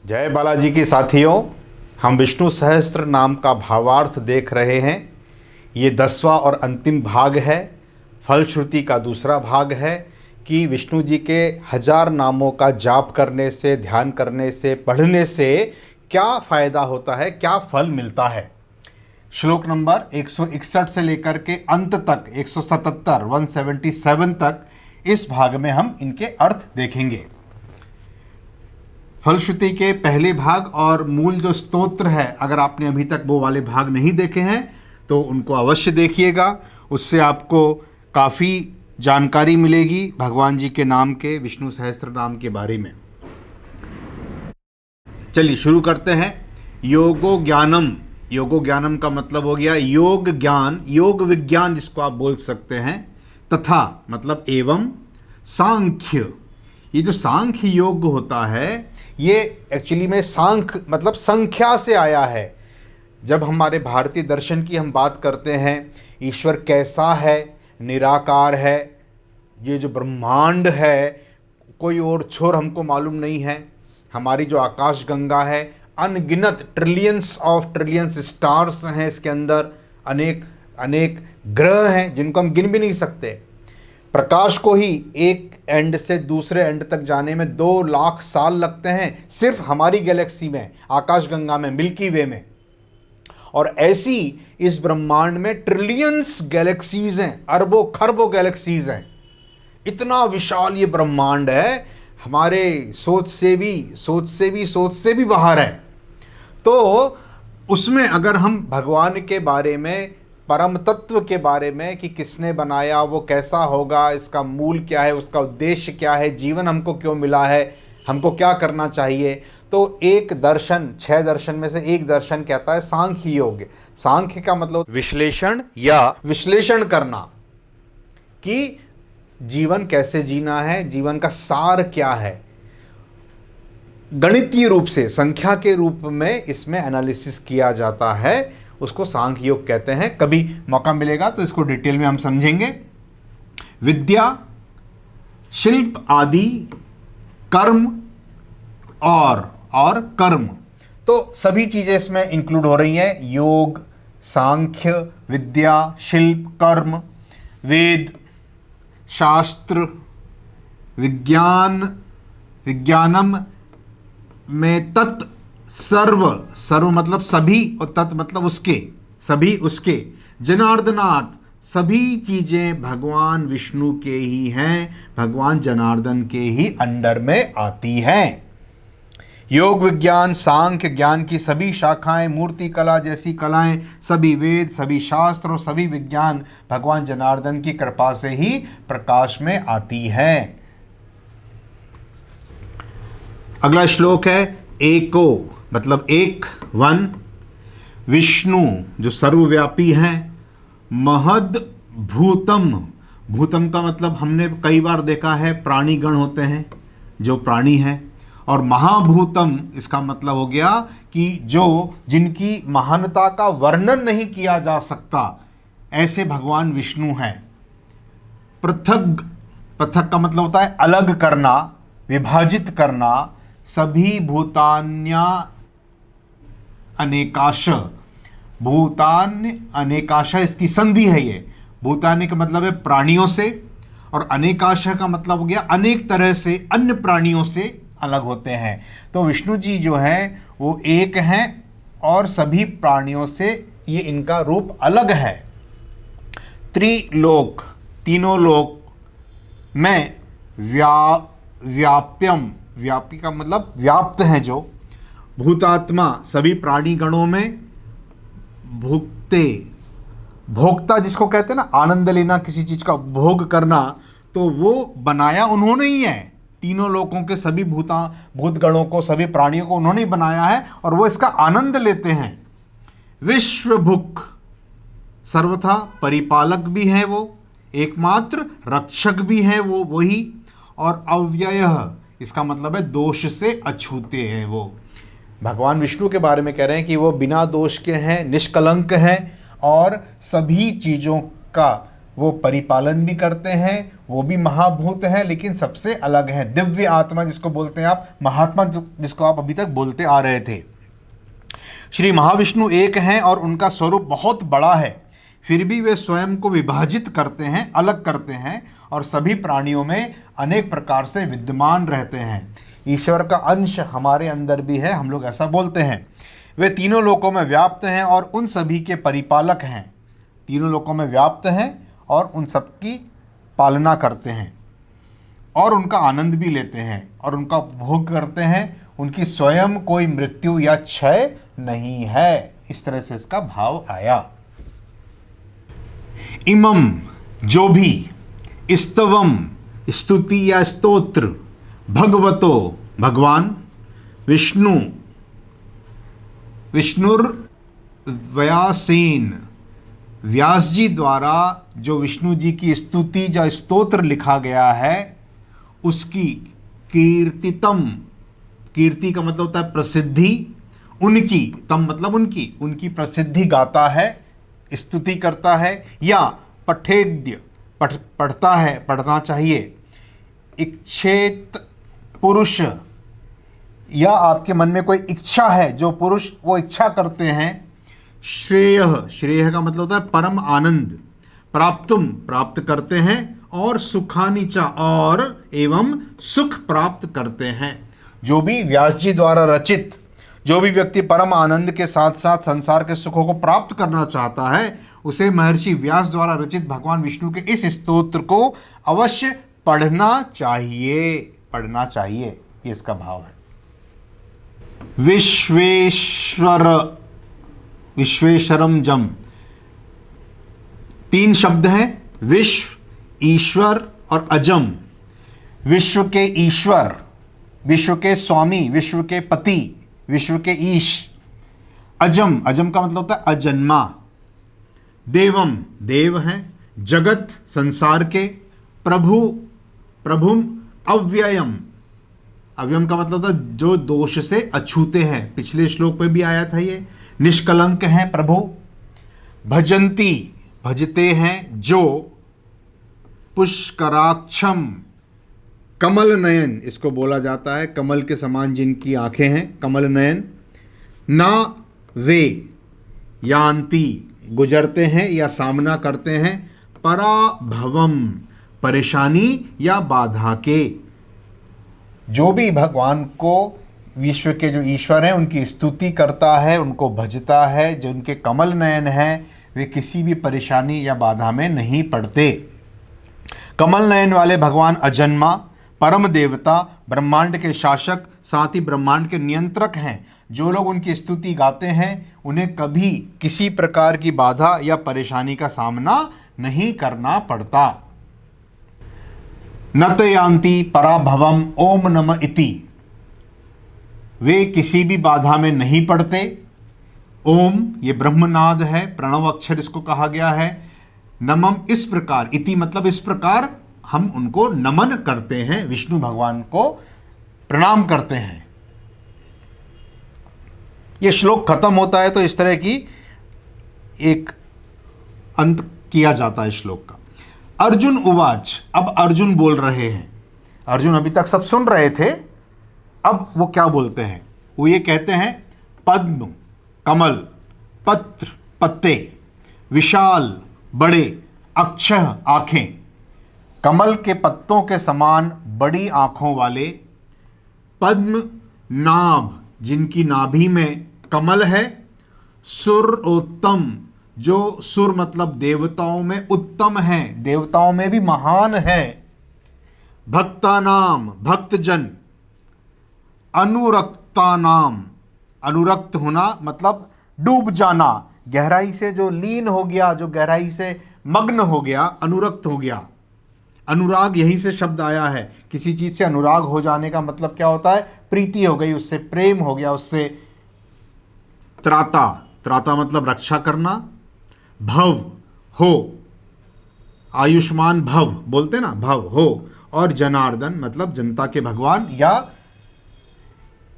जय बालाजी की साथियों, हम विष्णु सहस्त्र नाम का भावार्थ देख रहे हैं। ये 10वां और अंतिम भाग है। फलश्रुति का दूसरा भाग है कि विष्णु जी के 1000 नामों का जाप करने से, ध्यान करने से, पढ़ने से क्या फ़ायदा होता है, क्या फल मिलता है। श्लोक नंबर 161 से लेकर के अंत तक 177 तक इस भाग में हम इनके अर्थ देखेंगे। फलश्रुति के पहले भाग और मूल जो स्तोत्र है, अगर आपने अभी तक वो वाले भाग नहीं देखे हैं तो उनको अवश्य देखिएगा। उससे आपको काफ़ी जानकारी मिलेगी भगवान जी के नाम के, विष्णु सहस्त्र नाम के बारे में। चलिए शुरू करते हैं। योगो ज्ञानम। योगो ज्ञानम का मतलब हो गया योग ज्ञान, योग विज्ञान जिसको आप बोल सकते हैं। तथा मतलब एवं सांख्य। ये जो सांख्य योग होता है, ये एक्चुअली में सांख्य मतलब संख्या से आया है। जब हमारे भारतीय दर्शन की हम बात करते हैं, ईश्वर कैसा है, निराकार है, ये जो ब्रह्मांड है कोई और छोर हमको मालूम नहीं है। हमारी जो आकाश गंगा है, अनगिनत ट्रिलियंस ऑफ ट्रिलियंस स्टार्स हैं इसके अंदर, अनेक अनेक ग्रह हैं जिनको हम गिन भी नहीं सकते। प्रकाश को ही एक एंड से दूसरे एंड तक जाने में 2 लाख साल लगते हैं, सिर्फ हमारी गैलेक्सी में, आकाशगंगा में, मिल्की वे में। और ऐसी इस ब्रह्मांड में ट्रिलियंस गैलेक्सीज हैं, अरबों खरबों गैलेक्सीज हैं। इतना विशाल ये ब्रह्मांड है, हमारे सोच से भी बाहर है। तो उसमें अगर हम भगवान के बारे में, परम तत्व के बारे में कि किसने बनाया, वो कैसा होगा, इसका मूल क्या है, उसका उद्देश्य क्या है, जीवन हमको क्यों मिला है, हमको क्या करना चाहिए, तो एक दर्शन, 6 दर्शन में से एक दर्शन कहता है सांख्य योग। सांख्य का मतलब विश्लेषण या विश्लेषण करना कि जीवन कैसे जीना है, जीवन का सार क्या है। गणितीय रूप से, संख्या के रूप में इसमें एनालिसिस किया जाता है, उसको सांख्य योग कहते हैं। कभी मौका मिलेगा तो इसको डिटेल में हम समझेंगे। विद्या, शिल्प आदि, कर्म और कर्म, तो सभी चीजें इसमें इंक्लूड हो रही हैं। योग, सांख्य, विद्या, शिल्प, कर्म, वेद, शास्त्र, विज्ञानम में तत् सर्व मतलब सभी, और तत् मतलब उसके, सभी उसके, जनार्दनात् सभी चीजें भगवान विष्णु के ही हैं, भगवान जनार्दन के ही अंडर में आती हैं। योग विज्ञान, सांख्य ज्ञान की सभी शाखाएं, मूर्ति कला जैसी कलाएं, सभी वेद, सभी शास्त्र और सभी विज्ञान भगवान जनार्दन की कृपा से ही प्रकाश में आती हैं। अगला श्लोक है एको मतलब एक, वन, विष्णु जो सर्वव्यापी हैं, महद भूतम। भूतम का मतलब हमने कई बार देखा है प्राणी गण होते हैं जो प्राणी हैं, और महाभूतम इसका मतलब हो गया कि जो जिनकी महानता का वर्णन नहीं किया जा सकता, ऐसे भगवान विष्णु हैं। पृथक, पृथक का मतलब होता है अलग करना, विभाजित करना। सभी भूतान्या अनेकाश, भूतान्य अनेकाश इसकी संधि है। ये भूतान्य का मतलब है प्राणियों से, और अनेकाश का मतलब हो गया अनेक तरह से, अन्य प्राणियों से अलग होते हैं। तो विष्णु जी जो हैं वो एक हैं और सभी प्राणियों से ये इनका रूप अलग है। त्रिलोक, तीनों लोक में व्याप्यम, व्यापी का मतलब व्याप्त हैं जो, भूतात्मा सभी प्राणी गणों में, भुक्ते, भोक्ता जिसको कहते हैं ना, आनंद लेना, किसी चीज का भोग करना, तो वो बनाया उन्होंने ही है। तीनों लोकों के सभी भूत गणों को, सभी प्राणियों को उन्होंने ही बनाया है और वो इसका आनंद लेते हैं। विश्वभुक, सर्वथा परिपालक भी हैं वो, एकमात्र रक्षक भी हैं वो वही, और अव्ययः इसका मतलब है दोष से अछूते हैं वो। भगवान विष्णु के बारे में कह रहे हैं कि वो बिना दोष के हैं, निष्कलंक हैं, और सभी चीज़ों का वो परिपालन भी करते हैं, वो भी महाभूत है, लेकिन सबसे अलग है। दिव्य आत्मा जिसको बोलते हैं आप, महात्मा जिसको आप अभी तक बोलते आ रहे थे। श्री महाविष्णु एक हैं और उनका स्वरूप बहुत बड़ा है, फिर भी वे स्वयं को विभाजित करते हैं, अलग करते हैं और सभी प्राणियों में अनेक प्रकार से विद्यमान रहते हैं। ईश्वर का अंश हमारे अंदर भी है, हम लोग ऐसा बोलते हैं। वे तीनों लोकों में व्याप्त हैं और उन सभी के परिपालक हैं। तीनों लोकों में व्याप्त हैं और उन सब की पालना करते हैं और उनका आनंद भी लेते हैं और उनका उपभोग करते हैं। उनकी स्वयं कोई मृत्यु या क्षय नहीं है। इस तरह से इसका भाव आया। इमम जो भी, स्तवम स्तुति या स्तोत्र, भगवतो भगवान, विष्णु विष्णुर्व्यासेन व्यास जी द्वारा जो विष्णु जी की स्तुति या स्तोत्र लिखा गया है उसकी कीर्तितम, कीर्ति का मतलब होता है प्रसिद्धि, उनकी, तम मतलब उनकी प्रसिद्धि गाता है, स्तुति करता है, या पठेद्य पढ़ता है, पढ़ना चाहिए, इच्छेत पुरुष, या आपके मन में कोई इच्छा है, जो पुरुष वो इच्छा करते हैं, श्रेय, श्रेय का मतलब होता है परम आनंद, प्राप्तुम प्राप्त करते हैं, और सुखानीचा और एवं सुख प्राप्त करते हैं। जो भी व्यास जी द्वारा रचित, जो भी व्यक्ति परम आनंद के साथ साथ संसार के सुखों को प्राप्त करना चाहता है, उसे महर्षि व्यास द्वारा रचित भगवान विष्णु के इस स्तोत्र को अवश्य पढ़ना चाहिए, पढ़ना चाहिए। ये इसका भाव है। विश्वेश्वरम जम, तीन शब्द हैं, विश्व, ईश्वर और अजम। विश्व के ईश्वर, विश्व के स्वामी, विश्व के पति, विश्व के ईश। अजम, अजम का मतलब होता है अजन्मा। देवम, देव हैं। जगत, संसार के। प्रभु, प्रभुम अव्ययम, अव्ययम का मतलब होता है जो दोष से अछूते हैं, पिछले श्लोक में भी आया था ये। निष्कलंक हैं प्रभु। भजंती, भजते हैं जो। पुष्कराक्षम, कमल नयन इसको बोला जाता है, कमल के समान जिनकी आंखें हैं, कमल नयन। ना वे यान्ति, गुजरते हैं या सामना करते हैं, पराभवम, परेशानी या बाधा के। जो भी भगवान को, विश्व के जो ईश्वर हैं उनकी स्तुति करता है, उनको भजता है, जो उनके कमल नयन हैं, वे किसी भी परेशानी या बाधा में नहीं पड़ते। कमल नयन वाले भगवान अजन्मा, परम देवता, ब्रह्मांड के शासक, साथ ही ब्रह्मांड के नियंत्रक हैं। जो लोग उनकी स्तुति गाते हैं उन्हें कभी किसी प्रकार की बाधा या परेशानी का सामना नहीं करना पड़ता। नतयांति पराभवम ओम नमः इति, वे किसी भी बाधा में नहीं पड़ते। ओम ये ब्रह्मनाद है, प्रणव अक्षर इसको कहा गया है। नमम इस प्रकार, इति मतलब इस प्रकार हम उनको नमन करते हैं, विष्णु भगवान को प्रणाम करते हैं। ये श्लोक खत्म होता है तो इस तरह की एक अंत किया जाता है श्लोक का। अर्जुन उवाच, अब अर्जुन बोल रहे हैं। अर्जुन अभी तक सब सुन रहे थे, अब वो क्या बोलते हैं? वो ये कहते हैं, पद्म कमल, पत्र पत्ते, विशाल बड़े, अक्षः आंखें, कमल के पत्तों के समान बड़ी आंखों वाले, पद्म नाभ जिनकी नाभि में कमल है, सुरोत्तम जो सुर मतलब देवताओं में उत्तम है, देवताओं में भी महान है, भक्ता नाम भक्तजन, अनुरक्ता नाम, अनुरक्त होना मतलब डूब जाना, गहराई से जो लीन हो गया, जो गहराई से मग्न हो गया, अनुरक्त हो गया। अनुराग यहीं से शब्द आया है। किसी चीज से अनुराग हो जाने का मतलब क्या होता है? प्रीति हो गई, उससे प्रेम हो गया, उससे। त्राता, त्राता मतलब रक्षा करना। भव हो, आयुष्मान भव बोलते ना, भव हो। और जनार्दन मतलब जनता के भगवान या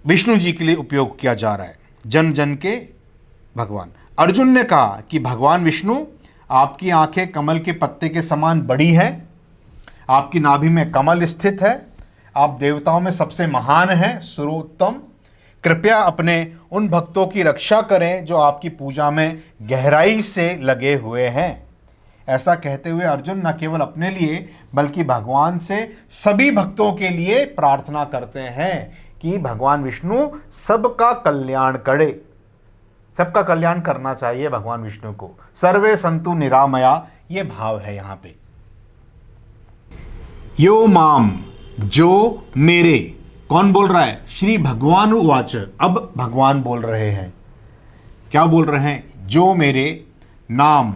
विष्णु जी के लिए उपयोग किया जा रहा है, जन जन के भगवान। अर्जुन ने कहा कि भगवान विष्णु आपकी आंखें कमल के पत्ते के समान बड़ी है, आपकी नाभि में कमल स्थित है, आप देवताओं में सबसे महान हैं, सर्वोत्तम। कृपया अपने उन भक्तों की रक्षा करें जो आपकी पूजा में गहराई से लगे हुए हैं। ऐसा कहते हुए अर्जुन न केवल अपने लिए बल्कि भगवान से सभी भक्तों के लिए प्रार्थना करते हैं कि भगवान विष्णु सबका कल्याण करे। सबका कल्याण करना चाहिए भगवान विष्णु को। सर्वे संतु निरामया, ये भाव है यहां पे। यो माम, जो मेरे, कौन बोल रहा है? श्री भगवान उवाच। अब भगवान बोल रहे हैं। क्या बोल रहे हैं? जो मेरे नाम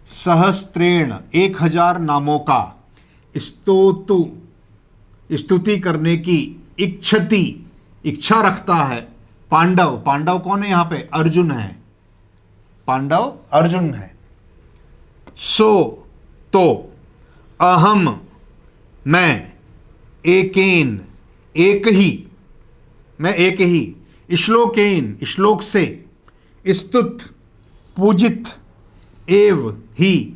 सहस्त्रेण 1000 नामों का स्तुति करने की इच्छा रखता है। पांडव, पांडव कौन है यहां पे? अर्जुन है। पांडव अर्जुन है। सो तो अहम, मैं, एकेन, एक ही, मैं एक ही, श्लोकेन, श्लोक से, स्तुत, पूजित, एव ही,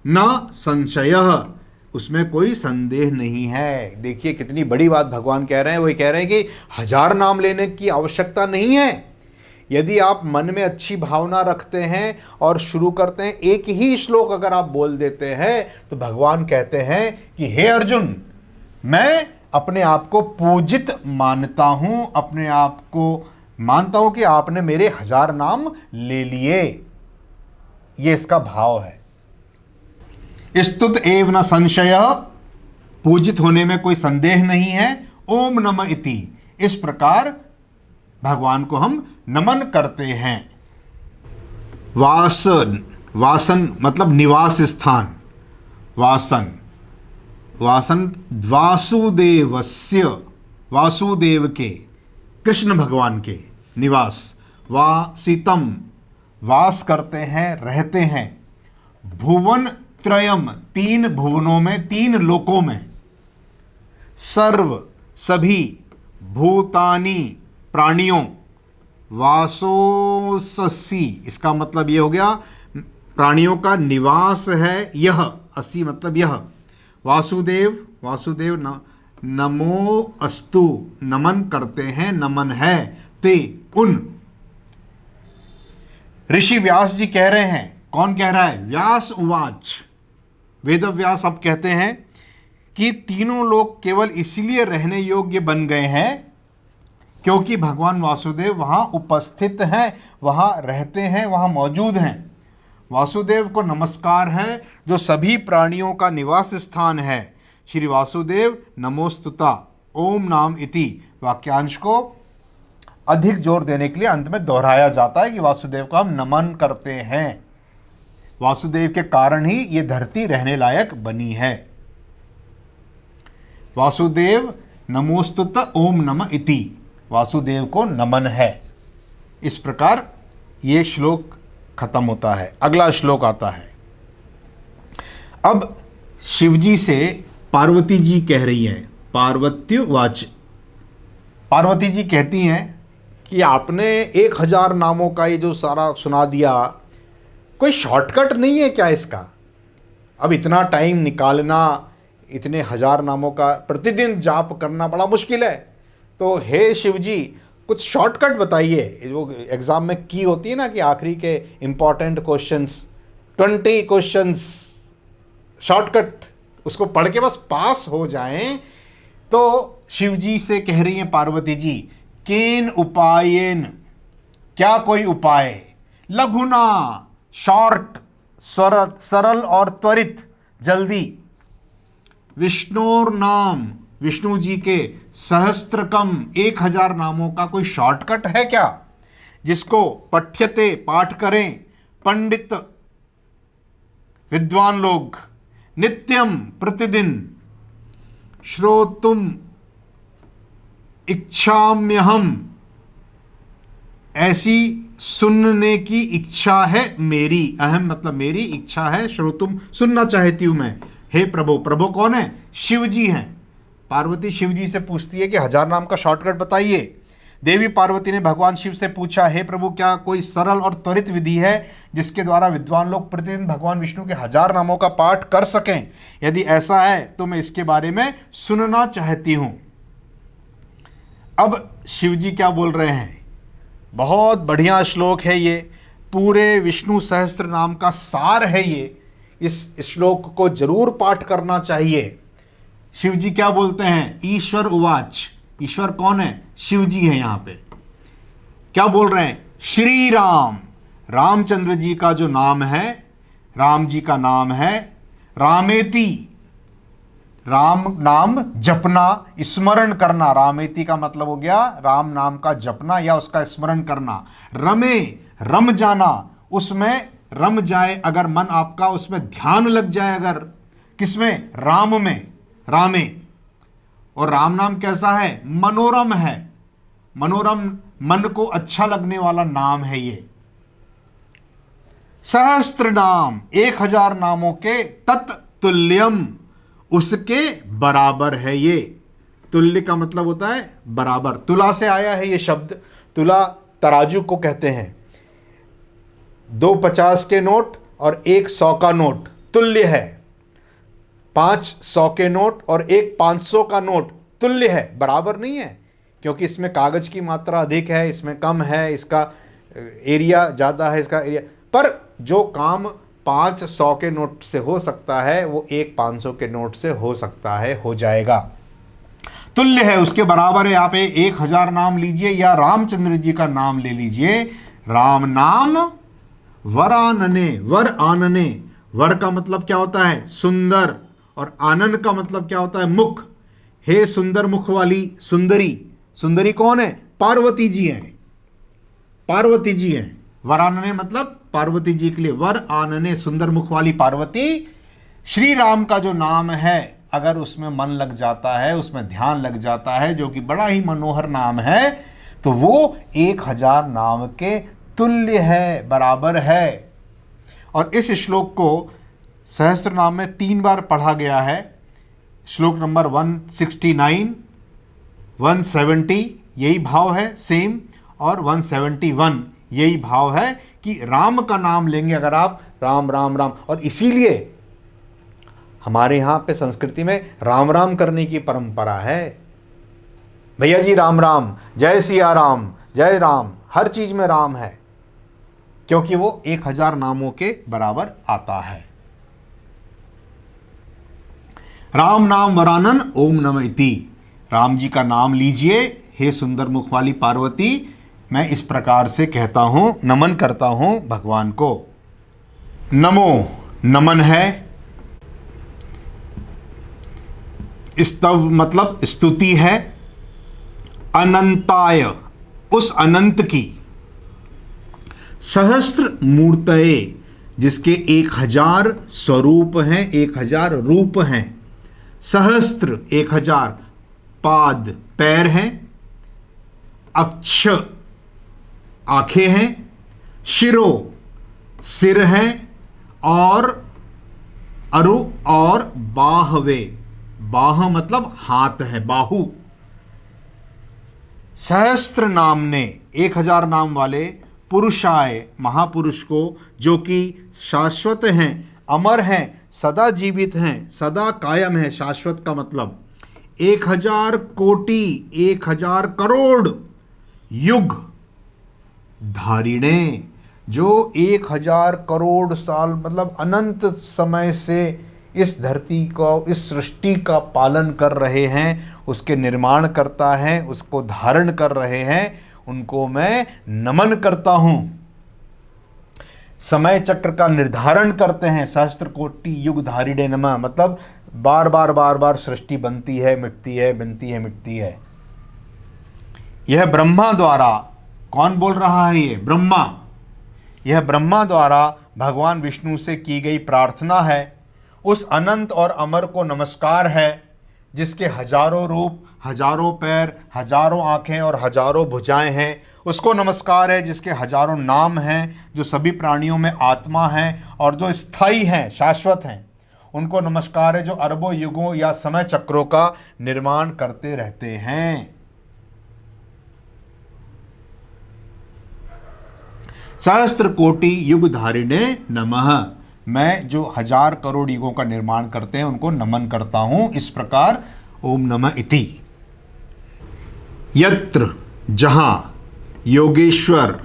न संशयः, उसमें कोई संदेह नहीं है। देखिए कितनी बड़ी बात भगवान कह रहे हैं। वही कह रहे हैं कि 1000 नाम लेने की आवश्यकता नहीं है। यदि आप मन में अच्छी भावना रखते हैं और शुरू करते हैं, एक ही श्लोक अगर आप बोल देते हैं, तो भगवान कहते हैं कि हे अर्जुन, मैं अपने आप को पूजित मानता हूं, अपने आप को मानता हूं कि आपने मेरे 1000 नाम ले लिए। ये इसका भाव है। स्तुत एव न संशय, पूजित होने में कोई संदेह नहीं है। ओम नमः इति, इस प्रकार भगवान को हम नमन करते हैं। वासन, वासन मतलब निवास स्थान। वासन, वासन वासुदेवस्य, वासुदेव के, कृष्ण भगवान के निवास। वासितम, वास करते हैं, रहते हैं। भुवन त्रयम, 3 भुवनों में, 3 लोकों में। सर्व, सभी, भूतानी, प्राणियों। वासोससी, इसका मतलब यह हो गया प्राणियों का निवास है यह। असी मतलब यह। वासुदेव, वासुदेव न, नमो अस्तु, नमन करते हैं, नमन है। ते, उन। ऋषि व्यास जी कह रहे हैं। कौन कह रहा है? व्यास उवाच। वेद व्यास अब कहते हैं कि तीनों लोग केवल इसलिए रहने योग्य बन गए हैं क्योंकि भगवान वासुदेव वहां उपस्थित हैं, वहां रहते हैं, वहां मौजूद हैं। वासुदेव को नमस्कार है जो सभी प्राणियों का निवास स्थान है। श्री वासुदेव नमोस्तुता। ओम नाम इति वाक्यांश को अधिक जोर देने के लिए अंत में दोहराया जाता है कि वासुदेव को हम नमन करते हैं। वासुदेव के कारण ही ये धरती रहने लायक बनी है। वासुदेव नमोस्तुत ओम नमः इति, वासुदेव को नमन है। इस प्रकार ये श्लोक खत्म होता है। अगला श्लोक आता है। अब शिवजी से पार्वती जी कह रही हैं। पार्वत्युवाच, पार्वती जी कहती हैं कि आपने 1000 नामों का ये जो सारा सुना दिया, कोई शॉर्टकट नहीं है क्या इसका? अब इतना टाइम निकालना, इतने 1000 नामों का प्रतिदिन जाप करना बड़ा मुश्किल है। तो हे शिव जी, कुछ शॉर्टकट बताइए। जो एग्ज़ाम में की होती है ना कि आखिरी के इम्पॉर्टेंट क्वेश्चंस, 20 क्वेश्चंस शॉर्टकट, उसको पढ़ के बस पास हो जाएं। तो शिव जी से कह रही हैं पार्वती जी, केन उपायेन, क्या कोई उपाय? लघुना, शॉर्ट, सरल और त्वरित, जल्दी। विष्णुर नाम, विष्णु जी के सहस्त्रकम 1000 नामों का कोई शॉर्टकट है क्या जिसको पठ्यते, पाठ करें पंडित विद्वान लोग, नित्यम, प्रतिदिन, श्रोतुम इच्छाम्यहम, ऐसी सुनने की इच्छा है मेरी। अहम मतलब मेरी, इच्छा है, श्रोतुम सुनना चाहती हूं मैं। हे प्रभु, प्रभु कौन है? शिव जी हैं। पार्वती शिव जी से पूछती है कि 1000 नाम का शॉर्टकट बताइए। देवी पार्वती ने भगवान शिव से पूछा, हे प्रभु, क्या कोई सरल और त्वरित विधि है जिसके द्वारा विद्वान लोग प्रतिदिन भगवान विष्णु के 1000 नामों का पाठ कर सकें? यदि ऐसा है तो मैं इसके बारे में सुनना चाहती हूं। अब शिव जी क्या बोल रहे हैं? बहुत बढ़िया श्लोक है ये, पूरे विष्णु सहस्त्र नाम का सार है ये। इस श्लोक को जरूर पाठ करना चाहिए। शिव जी क्या बोलते हैं? ईश्वर उवाच। ईश्वर कौन है? शिव जी है। यहां पे क्या बोल रहे हैं? श्री राम, रामचंद्र जी का जो नाम है, राम जी का नाम है रामेति। राम नाम जपना, स्मरण करना। रामेति का मतलब हो गया राम नाम का जपना या उसका स्मरण करना। रमे, रम जाना, उसमें रम जाए, अगर मन आपका उसमें ध्यान लग जाए, अगर किसमें? राम में, रामे। और राम नाम कैसा है? मनोरम है। मनोरम, मन को अच्छा लगने वाला नाम है ये। सहस्त्र नाम, 1000 नामों के तत्तुल्यम, उसके बराबर है ये। तुल्य का मतलब होता है बराबर। तुला से आया है ये शब्द। तुला तराजू को कहते हैं। 2 50 के नोट और 1 100 का नोट तुल्य है। 5 100 के नोट और 1 500 का नोट तुल्य है, बराबर नहीं है, क्योंकि इसमें कागज की मात्रा अधिक है, इसमें कम है, इसका एरिया ज़्यादा है, इसका एरिया। पर जो काम 5 100 के नोट से हो सकता है वो 1 500 के नोट से हो सकता है, हो जाएगा। तुल्य है, उसके बराबर है। आप 1000 नाम लीजिए या रामचंद्र जी का नाम ले लीजिए। राम नाम वरानने, वर आनने। वर का मतलब क्या होता है? सुंदर। और आनन का मतलब क्या होता है? मुख। हे सुंदर मुख वाली सुंदरी। सुंदरी कौन है? पार्वती जी हैं। पार्वती जी हैं। वरानने मतलब पार्वती जी के लिए। वर आनने, सुंदर मुख वाली पार्वती। श्री राम का जो नाम है, अगर उसमें मन लग जाता है, उसमें ध्यान लग जाता है, जो कि बड़ा ही मनोहर नाम है, तो वो 1000 नाम के तुल्य है, बराबर है। और इस श्लोक को सहस्त्र नाम में 3 बार पढ़ा गया है। श्लोक नंबर 169, 170 यही भाव है सेम, और 171 यही भाव है कि राम का नाम लेंगे अगर आप, राम राम राम। और इसीलिए हमारे यहाँ पे संस्कृति में राम राम करने की परंपरा है। भैया जी राम राम, जय सिया राम, जय राम, हर चीज में राम है, क्योंकि वो 1000 नामों के बराबर आता है। राम नाम वरानन ओम नमः इति। राम जी का नाम लीजिए, हे सुंदर मुख वाली पार्वती। मैं इस प्रकार से कहता हूं, नमन करता हूं भगवान को। नमो, नमन है। स्तव मतलब स्तुति है। अनंताय, उस अनंत की। सहस्त्र मूर्तये, जिसके 1000 स्वरूप हैं, 1000 रूप हैं। सहस्त्र 1000, पाद पैर हैं, अक्ष आंखें हैं, शिरो सिर हैं, और अरु और बाहवे, बाह मतलब हाथ है, बाहु। सहस्त्र नाम ने, 1000 नाम वाले पुरुषाय, महापुरुष को, जो कि शाश्वत हैं, अमर हैं, सदा जीवित हैं, सदा कायम है। शाश्वत का मतलब 1000 कोटि, 1000 करोड़ युग धारिणे, जो 1000 करोड़ साल मतलब अनंत समय से इस धरती को, इस सृष्टि का पालन कर रहे हैं, उसके निर्माण करता है, उसको धारण कर रहे हैं, उनको मैं नमन करता हूं। समय चक्र का निर्धारण करते हैं। सहस्त्र कोटि युग धारिणे नमः मतलब बार बार बार बार सृष्टि बनती है, मिटती है, बनती है, मिटती है। यह ब्रह्मा द्वारा, कौन बोल रहा है? ये ब्रह्मा। यह ब्रह्मा द्वारा भगवान विष्णु से की गई प्रार्थना है। उस अनंत और अमर को नमस्कार है, जिसके हजारों रूप, हजारों पैर, हजारों आंखें और हजारों भुजाएं हैं। उसको नमस्कार है जिसके हजारों नाम हैं, जो सभी प्राणियों में आत्मा हैं और जो स्थायी हैं, शाश्वत हैं। उनको नमस्कार है जो अरबों युगों या समय चक्रों का निर्माण करते रहते हैं। सहस्त्र कोटि युग धारिणे नमः। मैं जो 1000 करोड़ युगों का निर्माण करते हैं उनको नमन करता हूं। इस प्रकार ओम नमः इति। यत्र जहां योगेश्वर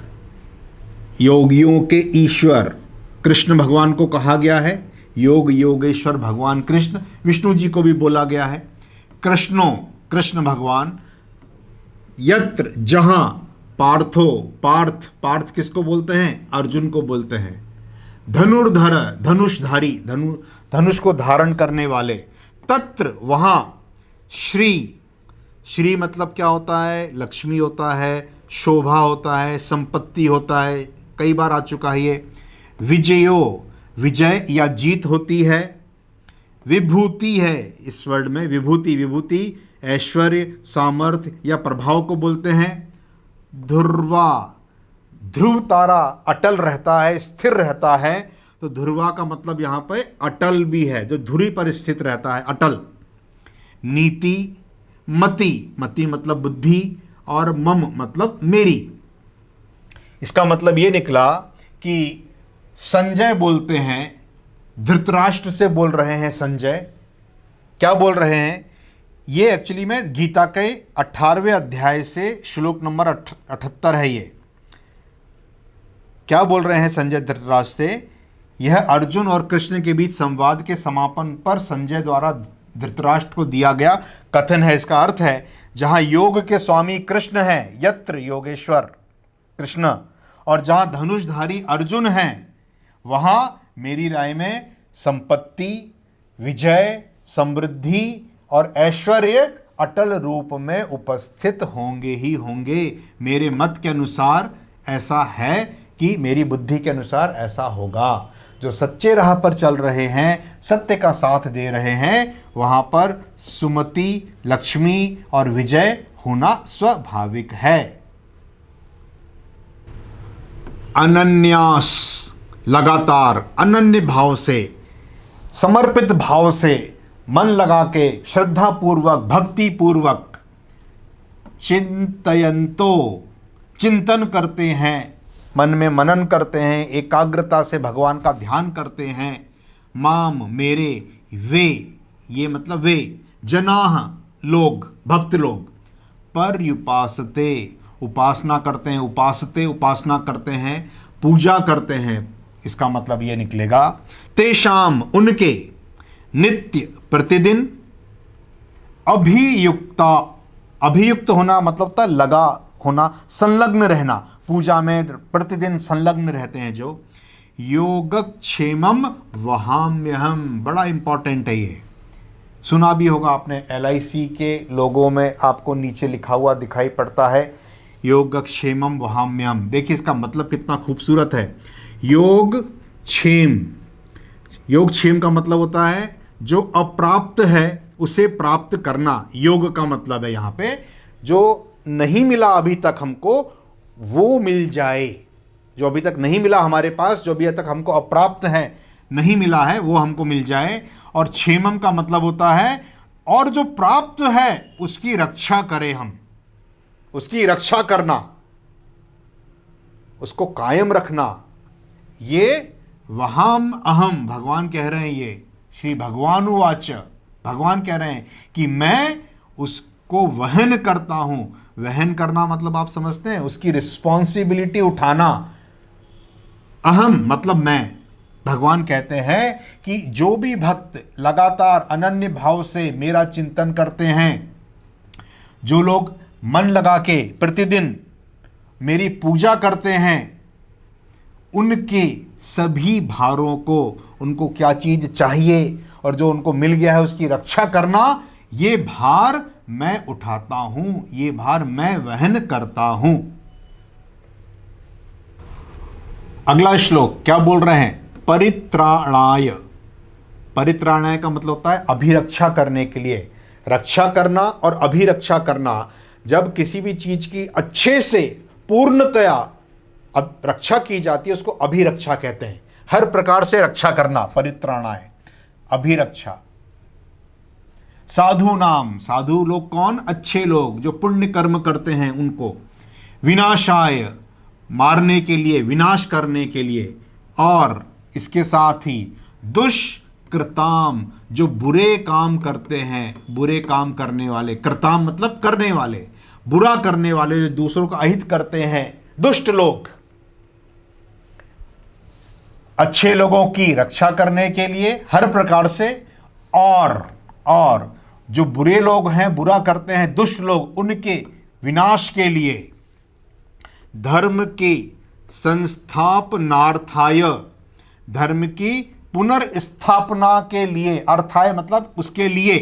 योगियों के ईश्वर कृष्ण भगवान को कहा गया है। योग योगेश्वर भगवान कृष्ण, विष्णु जी को भी बोला गया है। कृष्ण भगवान। यत्र जहां पार्थो, पार्थ किसको बोलते हैं? अर्जुन को बोलते हैं। धनुर्धर धनुषधारी, धनुष को धारण करने वाले। तत्र वहां श्री मतलब क्या होता है? लक्ष्मी होता है, शोभा होता है, संपत्ति होता है, कई बार आ चुका है ये। विजय या जीत होती है। विभूति है इस वर्ड में, विभूति ऐश्वर्य, सामर्थ्य या प्रभाव को बोलते हैं। ध्रुव तारा अटल रहता है, स्थिर रहता है, तो ध्रुवा का मतलब यहां पे अटल भी है, जो धुरी पर स्थित रहता है, अटल। नीति, मति मतलब बुद्धि, और मम मतलब मेरी। इसका मतलब ये निकला कि संजय बोलते हैं, धृतराष्ट्र से बोल रहे हैं संजय। क्या बोल रहे हैं? ये एक्चुअली में गीता के 18वें अध्याय से श्लोक नंबर 78 है। ये क्या बोल रहे हैं संजय धृतराष्ट्र से? यह अर्जुन और कृष्ण के बीच संवाद के समापन पर संजय द्वारा धृतराष्ट्र को दिया गया कथन है। इसका अर्थ है जहां योग के स्वामी कृष्ण हैं, यत्र योगेश्वर कृष्ण, और जहां धनुषधारी अर्जुन हैं, वहां मेरी राय में संपत्ति, विजय, समृद्धि और ऐश्वर्य अटल रूप में उपस्थित होंगे ही होंगे। मेरे मत के अनुसार ऐसा है कि मेरी बुद्धि के अनुसार ऐसा होगा। जो सच्चे राह पर चल रहे हैं, सत्य का साथ दे रहे हैं, वहां पर सुमति, लक्ष्मी और विजय होना स्वाभाविक है। अनन्यास, लगातार, अनन्य भाव से, समर्पित भाव से, मन लगा के, श्रद्धा पूर्वक, भक्ति पूर्वक, चिंतयंतो, चिंतन करते हैं, मन में मनन करते हैं, एकाग्रता से भगवान का ध्यान करते हैं। माम मेरे, वे, ये मतलब वे, जनाह लोग, भक्त लोग, पर्युपासते, उपासना करते हैं, उपासना करते हैं, पूजा करते हैं। इसका मतलब ये निकलेगा तेषाम, उनके, नित्य प्रतिदिन, अभियुक्त होना मतलब था लगा होना, संलग्न रहना, पूजा में प्रतिदिन संलग्न रहते हैं जो। योगक्षेमम वहाम्यहम, बड़ा इंपॉर्टेंट है ये, सुना भी होगा आपने। LIC के लोगों में आपको नीचे लिखा हुआ दिखाई पड़ता है, योगक्षेमम वहाम्यहम। देखिए इसका मतलब कितना खूबसूरत है। योगक्षेम का मतलब होता है जो अप्राप्त है उसे प्राप्त करना। योग का मतलब है यहाँ पे जो नहीं मिला अभी तक हमको, वो मिल जाए। जो अभी तक नहीं मिला हमारे पास, जो अभी तक हमको अप्राप्त है, नहीं मिला है, वो हमको मिल जाए। और क्षेमम का मतलब होता है और जो प्राप्त है उसकी रक्षा करें हम, उसकी रक्षा करना, उसको कायम रखना। ये वहाम अहम, भगवान कह रहे हैं, ये श्री भगवानुवाच, भगवान कह रहे हैं कि मैं उसको वहन करता हूं। वहन करना मतलब आप समझते हैं, उसकी रिस्पॉन्सिबिलिटी उठाना। अहम मतलब मैं। भगवान कहते हैं कि जो भी भक्त लगातार अनन्य भाव से मेरा चिंतन करते हैं, जो लोग मन लगा के प्रतिदिन मेरी पूजा करते हैं, उनके सभी भारों को, उनको क्या चीज चाहिए और जो उनको मिल गया है उसकी रक्षा करना, ये भार मैं उठाता हूं, ये भार मैं वहन करता हूं। अगला श्लोक क्या बोल रहे हैं? परित्राणाय। परित्राणाय का मतलब होता है अभिरक्षा करने के लिए। रक्षा करना और अभिरक्षा करना, जब किसी भी चीज की अच्छे से पूर्णतया अब रक्षा की जाती है उसको अभिरक्षा कहते हैं। हर प्रकार से रक्षा करना, परित्राणाय, अभिरक्षा। साधु नाम, साधु लोग कौन? अच्छे लोग जो पुण्य कर्म करते हैं उनको। विनाशाय मारने के लिए, विनाश करने के लिए, और इसके साथ ही दुष्कृताम, जो बुरे काम करते हैं, बुरे काम करने वाले, कृताम मतलब करने वाले, बुरा करने वाले, जो दूसरों का अहित करते हैं, दुष्ट लोग। अच्छे लोगों की रक्षा करने के लिए हर प्रकार से, और जो बुरे लोग हैं, बुरा करते हैं, दुष्ट लोग, उनके विनाश के लिए, धर्म की संस्थापनार्थाय, धर्म की पुनर्स्थापना के लिए, अर्थाय मतलब उसके लिए,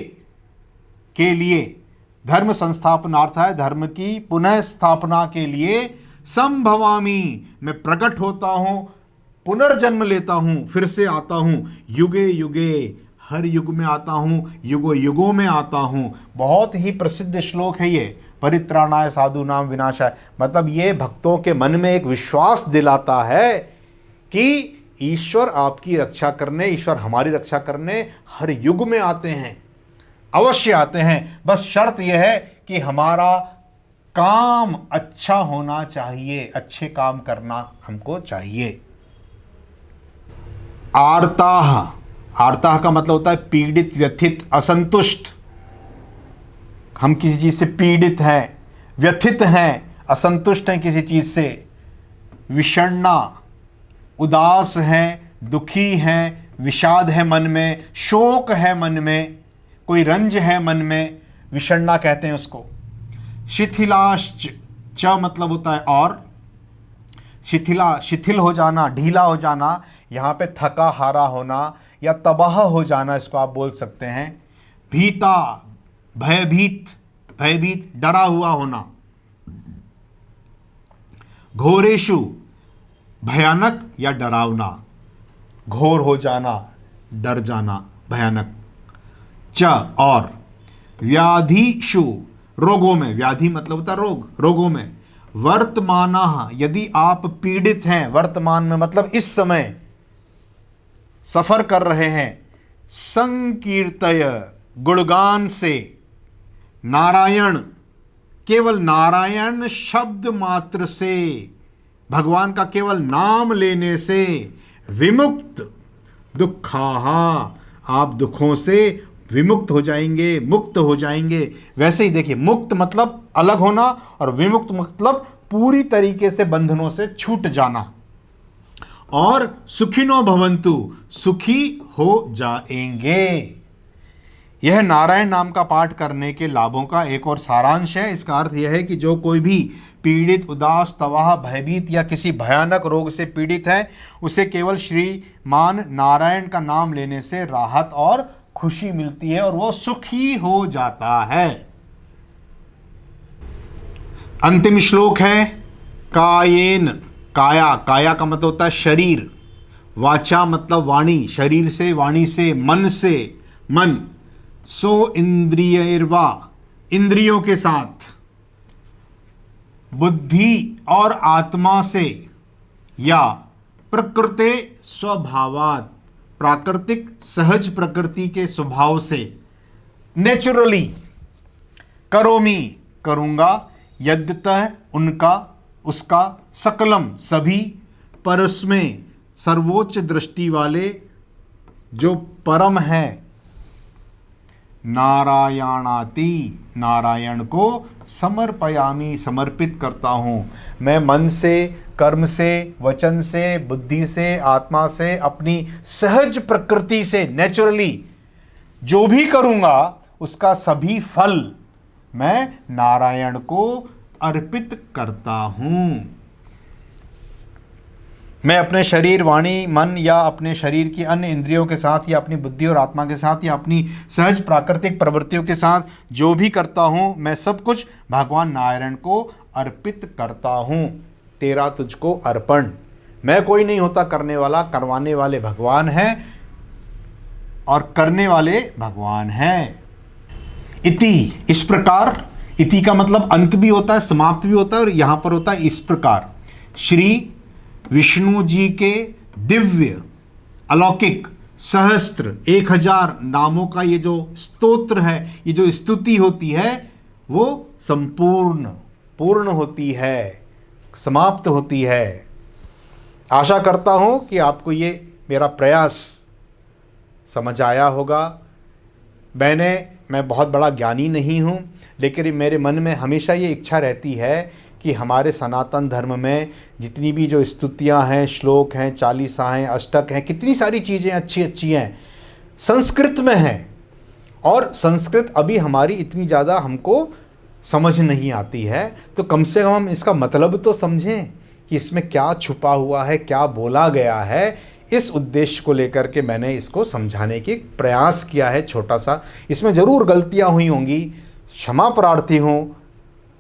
धर्म संस्थापनार्थाय, धर्म की पुनः स्थापना के लिए, संभवामि, मैं प्रकट होता हूं, पुनर्जन्म लेता हूं, फिर से आता हूं, युगे युगे, हर युग में आता हूं, युगो युगों में आता हूं। बहुत ही प्रसिद्ध श्लोक है ये, परित्राणाय साधूनाम विनाशाय, मतलब ये भक्तों के मन में एक विश्वास दिलाता है कि ईश्वर आपकी रक्षा करने, ईश्वर हमारी रक्षा करने हर युग में आते हैं, अवश्य आते हैं। बस शर्त यह है कि हमारा काम अच्छा होना चाहिए, अच्छे काम करना हमको चाहिए। आर्ताह, आर्ताह का मतलब होता है पीड़ित, व्यथित, असंतुष्ट। हम किसी चीज से पीड़ित हैं, व्यथित हैं, असंतुष्ट हैं किसी चीज से। विषण्णा, उदास हैं, दुखी हैं, विषाद है मन में, शोक है मन में, कोई रंज है मन में, विषण्णा कहते हैं उसको। शिथिलाश्च, च मतलब होता है और, शिथिल हो जाना, ढीला हो जाना, यहाँ पे थका हारा होना या तबाह हो जाना, इसको आप बोल सकते हैं। भीता, भयभीत, डरा हुआ होना। घोरेशु, भयानक या डरावना, घोर हो जाना, डर जाना, भयानक। च और, व्याधिषु, रोगों में, व्याधि मतलब होता है रोग, रोगों में। वर्तमानः, यदि आप पीड़ित हैं, वर्तमान में मतलब इस समय सफर कर रहे हैं। संकीर्तय, गुणगान से, नारायण, केवल नारायण शब्द मात्र से, भगवान का केवल नाम लेने से। विमुक्त, दुखाहा, आप दुखों से विमुक्त हो जाएंगे, मुक्त हो जाएंगे। वैसे ही देखिए, मुक्त मतलब अलग होना और विमुक्त मतलब पूरी तरीके से बंधनों से छूट जाना। और सुखिनो भवन्तु, सुखी हो जाएंगे। यह नारायण नाम का पाठ करने के लाभों का एक और सारांश है। इसका अर्थ यह है कि जो कोई भी पीड़ित, उदास, तबाह, भयभीत या किसी भयानक रोग से पीड़ित है, उसे केवल श्रीमान नारायण का नाम लेने से राहत और खुशी मिलती है और वो सुखी हो जाता है। अंतिम श्लोक है कायेन, काया, काया का मतलब होता है शरीर, वाचा मतलब वाणी, शरीर से, वाणी से, मन से, मन। सो इंद्रियर्वा, इंद्रियों के साथ, बुद्धि और आत्मा से, या प्रकृते स्वभावात्, प्राकृतिक सहज प्रकृति के स्वभाव से, नेचुरली, करोमि, करूंगा, यद्यतः, उनका, उसका, सकलम, सभी, परस्मै, सर्वोच्च दृष्टि वाले, जो परम है, नारायणाति, नारायण को समर्पयामि, समर्पित करता हूं। मैं मन से, कर्म से, वचन से, बुद्धि से, आत्मा से, अपनी सहज प्रकृति से, नेचुरली जो भी करूंगा उसका सभी फल मैं नारायण को अर्पित करता हूं। मैं अपने शरीर, वाणी, मन या अपने शरीर की अन्य इंद्रियों के साथ या अपनी बुद्धि और आत्मा के साथ या अपनी सहज प्राकृतिक प्रवृत्तियों के साथ जो भी करता हूँ, मैं सब कुछ भगवान नारायण को अर्पित करता हूँ। तेरा तुझको अर्पण। मैं कोई नहीं होता करने वाला, करवाने वाले भगवान हैं और करने वाले भगवान हैं। इति, इस प्रकार, इति का मतलब अंत भी होता है, समाप्त भी होता है, और यहाँ पर होता है इस प्रकार। श्री विष्णु जी के दिव्य, अलौकिक, सहस्त्र, 1000 नामों का ये जो स्तोत्र है, ये जो स्तुति होती है, वो संपूर्ण, पूर्ण होती है। समाप्त होती है। आशा करता हूँ कि आपको ये मेरा प्रयास समझ आया होगा। मैं बहुत बड़ा ज्ञानी नहीं हूँ, लेकिन मेरे मन में हमेशा ये इच्छा रहती है कि हमारे सनातन धर्म में जितनी भी जो स्तुतियाँ हैं, श्लोक हैं, चालीसा हैं, अष्टक हैं, कितनी सारी चीज़ें अच्छी अच्छी हैं, संस्कृत में हैं। और संस्कृत अभी हमारी इतनी ज़्यादा हमको समझ नहीं आती है, तो कम से कम हम इसका मतलब तो समझें कि इसमें क्या छुपा हुआ है, क्या बोला गया है। इस उद्देश्य को लेकर के मैंने इसको समझाने की प्रयास किया है छोटा सा। इसमें ज़रूर गलतियां हुई होंगी, क्षमा प्रार्थी हूँ,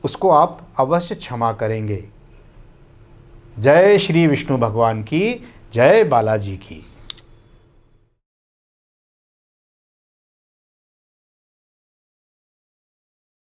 उसको आप अवश्य क्षमा करेंगे। जय श्री विष्णु भगवान की, जय बालाजी की।